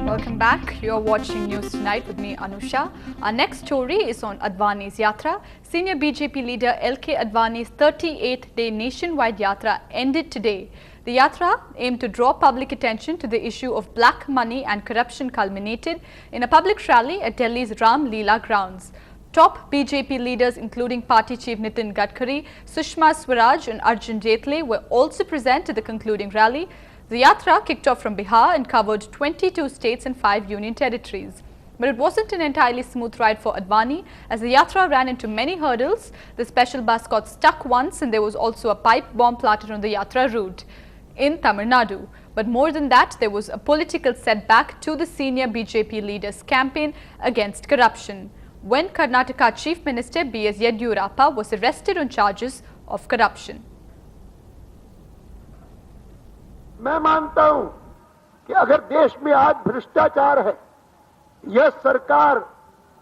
Welcome back. You're watching News Tonight with me, Anusha. Our next story is on Advani's Yatra. Senior BJP leader LK Advani's 38th-day nationwide Yatra ended today. The Yatra aimed to draw public attention to the issue of black money and corruption culminated in a public rally at Delhi's Ram Leela grounds. Top BJP leaders including Party Chief Nitin Gadkari, Sushma Swaraj and Arjun Jaitley were also present at the concluding rally. The Yatra kicked off from Bihar and covered 22 states and 5 union territories. But it wasn't an entirely smooth ride for Advani as the Yatra ran into many hurdles. The special bus got stuck once and there was also a pipe bomb planted on the Yatra route in Tamil Nadu. But more than that, there was a political setback to the senior BJP leader's campaign against corruption when Karnataka Chief Minister B.S. Yediyurappa was arrested on charges of corruption. मैं मानता हूं कि अगर देश में आज भ्रष्टाचार है, यह सरकार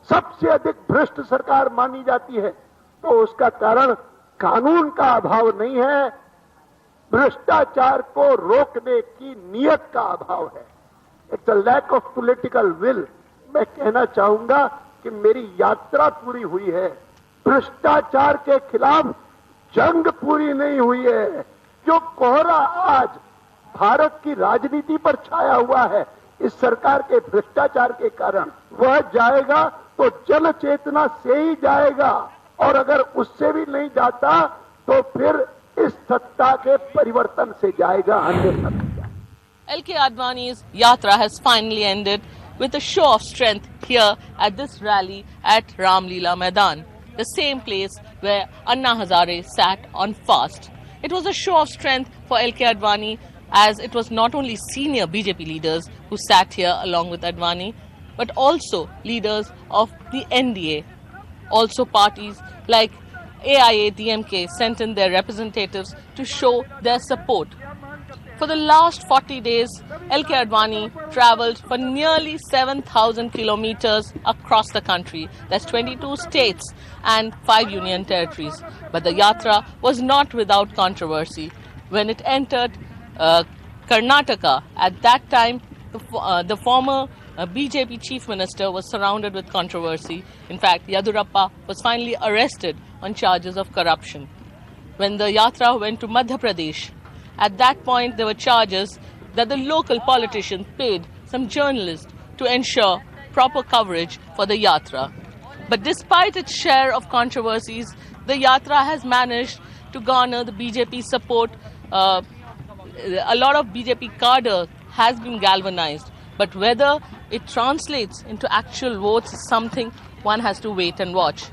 सबसे अधिक भ्रष्ट सरकार मानी जाती है, तो उसका कारण कानून का अभाव नहीं है, भ्रष्टाचार को रोकने की नीयत का अभाव है. It's a lack of political will. मैं कहना चाहूंगा कि मेरी यात्रा पूरी हुई है, भ्रष्टाचार के खिलाफ जंग पूरी नहीं हुई है. जो कोहरा आज भारत की राजनीति पर छाया हुआ है इस सरकार के भ्रष्टाचार के कारण, वह जाएगा तो जन चेतना से ही जाएगा, और अगर उससे भी नहीं जाता तो फिर इस सत्ता के परिवर्तन से जाएगा, अन्यथा नहीं जाएगा. LK Advani's Yatra has finally ended with a show of strength here at this rally at Ram Leela Maidan, the same place where Anna Hazare sat on fast. It was a show of strength for LK Advani, as it was not only senior BJP leaders who sat here along with Advani, but also leaders of the NDA. Also parties like AIA DMK sent in their representatives to show their support. For the last 40 days, LK Advani travelled for nearly 7,000 kilometers across the country. That's 22 states and 5 union territories. But the Yatra was not without controversy. When it entered Karnataka, at that time, the former BJP chief minister was surrounded with controversy. In fact, Yediyurappa was finally arrested on charges of corruption. When the Yatra went to Madhya Pradesh, at that point there were charges that the local politician paid some journalists to ensure proper coverage for the Yatra. But despite its share of controversies, the Yatra has managed to garner the BJP support. A lot of BJP cadre has been galvanized, but whether it translates into actual votes is something one has to wait and watch.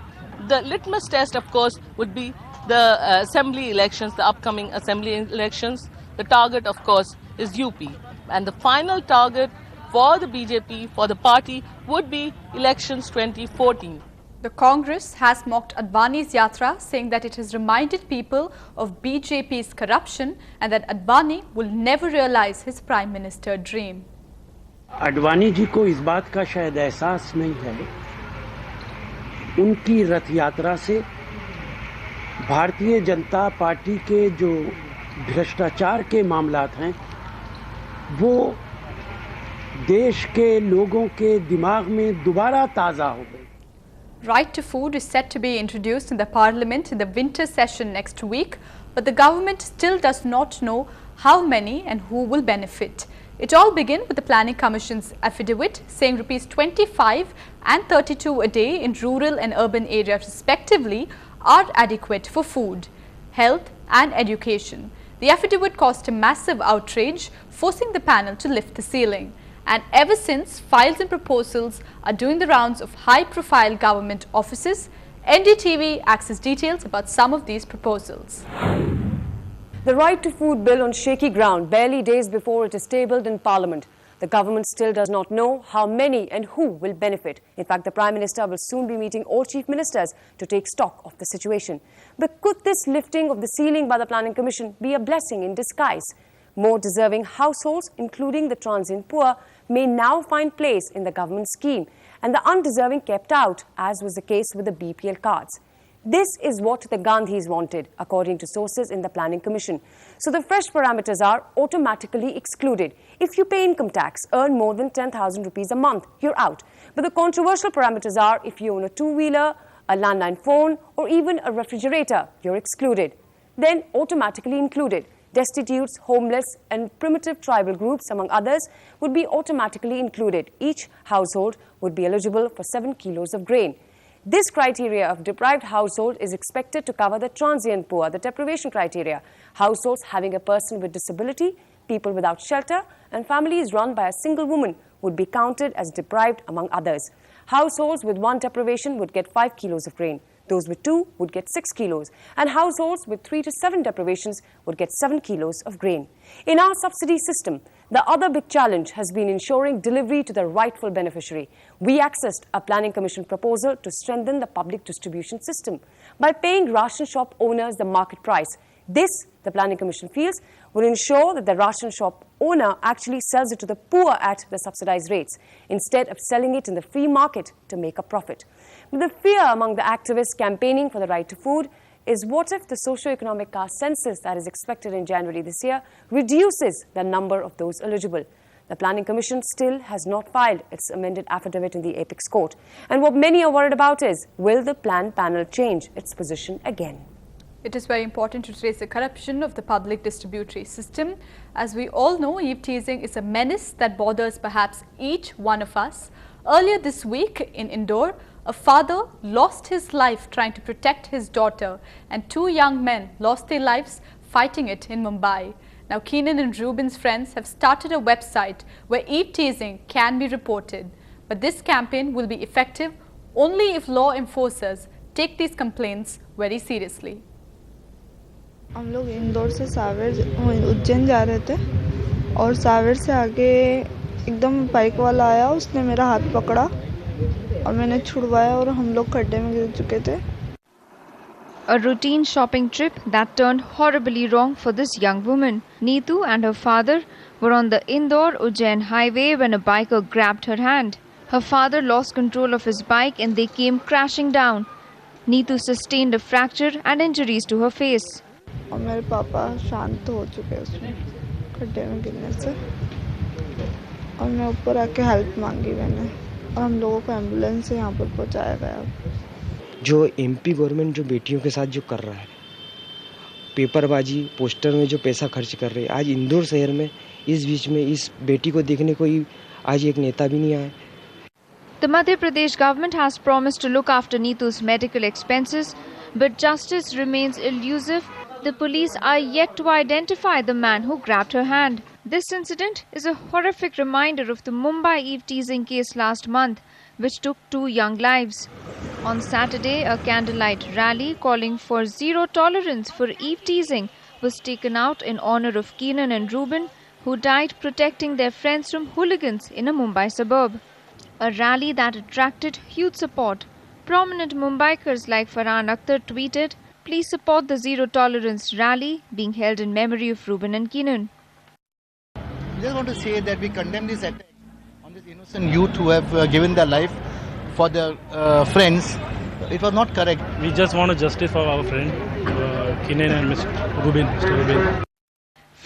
The litmus test, of course, would be the assembly elections, the upcoming assembly elections. The target, of course, is UP. And the final target for the BJP, for the party, would be elections 2014. The Congress has mocked Advani's Yatra, saying that it has reminded people of BJP's corruption and that Advani will never realize his Prime Minister dream. Advani ji को इस बात का शायद एहसास नहीं है, उनकी रथ यात्रा से भारतीय जनता पार्टी के जो भ्रष्टाचार के मामलात हैं वो देश के लोगों के दिमाग में दोबारा ताज़ा हो गए. Right to food is set to be introduced in the Parliament in the winter session next week, but the government still does not know how many and who will benefit. It all began with the Planning Commission's affidavit saying rupees 25 and 32 a day in rural and urban areas respectively are adequate for food, health and education. The affidavit caused a massive outrage, forcing the panel to lift the ceiling. And ever since, files and proposals are doing the rounds of high-profile government offices. NDTV accessed details about some of these proposals. The Right to Food Bill on shaky ground barely days before it is tabled in Parliament. The government still does not know how many and who will benefit. In fact, the Prime Minister will soon be meeting all chief ministers to take stock of the situation. But could this lifting of the ceiling by the Planning Commission be a blessing in disguise? More deserving households, including the transient poor, may now find place in the government scheme and the undeserving kept out, as was the case with the BPL cards. This is what the Gandhis wanted, according to sources in the Planning Commission. So the fresh parameters are automatically excluded. If you pay income tax, earn more than 10,000 rupees a month, you're out. But the controversial parameters are if you own a two-wheeler, a landline phone, or even a refrigerator, you're excluded. Then automatically included. Destitutes, homeless, and primitive tribal groups, among others, would be automatically included. Each household would be eligible for 7 kilos of grain. This criteria of deprived household is expected to cover the transient poor, the deprivation criteria, households having a person with disability, people without shelter, and families run by a single woman would be counted as deprived, among others. Households with 1 deprivation would get 5 kilos of grain. Those with 2 would get 6 kilos, and households with 3 to 7 deprivations would get 7 kilos of grain. In our subsidy system, the other big challenge has been ensuring delivery to the rightful beneficiary. We accessed a Planning Commission proposal to strengthen the public distribution system by paying ration shop owners the market price. This, the Planning Commission feels, will ensure that the ration shop owner actually sells it to the poor at the subsidized rates, instead of selling it in the free market to make a profit. But the fear among the activists campaigning for the right to food is what if the socio-economic caste census that is expected in January this year reduces the number of those eligible. The Planning Commission still has not filed its amended affidavit in the Apex Court. And what many are worried about is, will the Plan panel change its position again? It is very important to trace the corruption of the public distributory system. As we all know, eve teasing is a menace that bothers perhaps each one of us. Earlier this week in Indore, a father lost his life trying to protect his daughter, and 2 young men lost their lives fighting it in Mumbai. Now, Keenan and Ruben's friends have started a website where eve teasing can be reported. But this campaign will be effective only if law enforcers take these complaints very seriously. हम लोग इंदौर से सावेर उज्जैन जा रहे थे और सावेर से आगे एकदम बाइक वाला आया, उसने मेरा हाथ पकड़ा और मैंने छुड़वाया और हम लोग खड्डे में गिर चुके थे. A routine shopping trip that turned horribly wrong for this young woman. Neetu and her father were on the Indore-Ujjain highway when a biker grabbed her hand. Her father lost control of his bike and they came crashing down. Neetu sustained a fracture and injuries to her face. और मेरे पापा शांत हो चुके उसमें खड्डे में गिरने से, और मैं ऊपर आके हेल्प मांगी मैंने, और हम लोगों को एम्बुलेंस से यहाँ पर पहुँचाया गया. जो एमपी गवर्नमेंट जो बेटियों के साथ जो कर रहा है, पेपरबाजी, पोस्टर में जो पैसा खर्च कर रहे हैं, आज इंदौर शहर में इस बीच में इस बेटी को देखने कोई आज एक नेता भी नहीं आया. The Madhya Pradesh government has promised to look after Neetu's medical expenses, but justice remains elusive. The police are yet to identify the man who grabbed her hand. This incident is a horrific reminder of the Mumbai eve teasing case last month, which took 2 young lives. On Saturday, a candlelight rally calling for zero tolerance for eve teasing was taken out in honor of Keenan and Ruben, who died protecting their friends from hooligans in a Mumbai suburb. A rally that attracted huge support. Prominent Mumbaikars like Farhan Akhtar tweeted, "Please support the Zero Tolerance rally being held in memory of Ruben and Keenan." We just want to say that we condemn this attack on this innocent youth who have given their life for their friends. It was not correct. We just want justice for our friend Keenan and Mr. Ruben.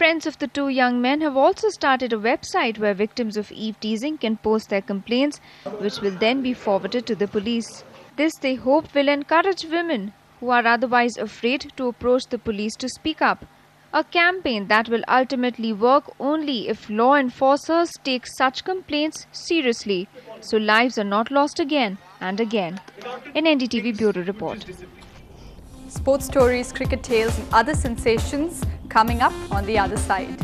Friends of the 2 young men have also started a website where victims of eve teasing can post their complaints, which will then be forwarded to the police. This, they hope, will encourage women who are otherwise afraid to approach the police to speak up. A campaign that will ultimately work only if law enforcers take such complaints seriously, so lives are not lost again and again. An NDTV Bureau Report. Sports stories, cricket tales and other sensations coming up on the other side.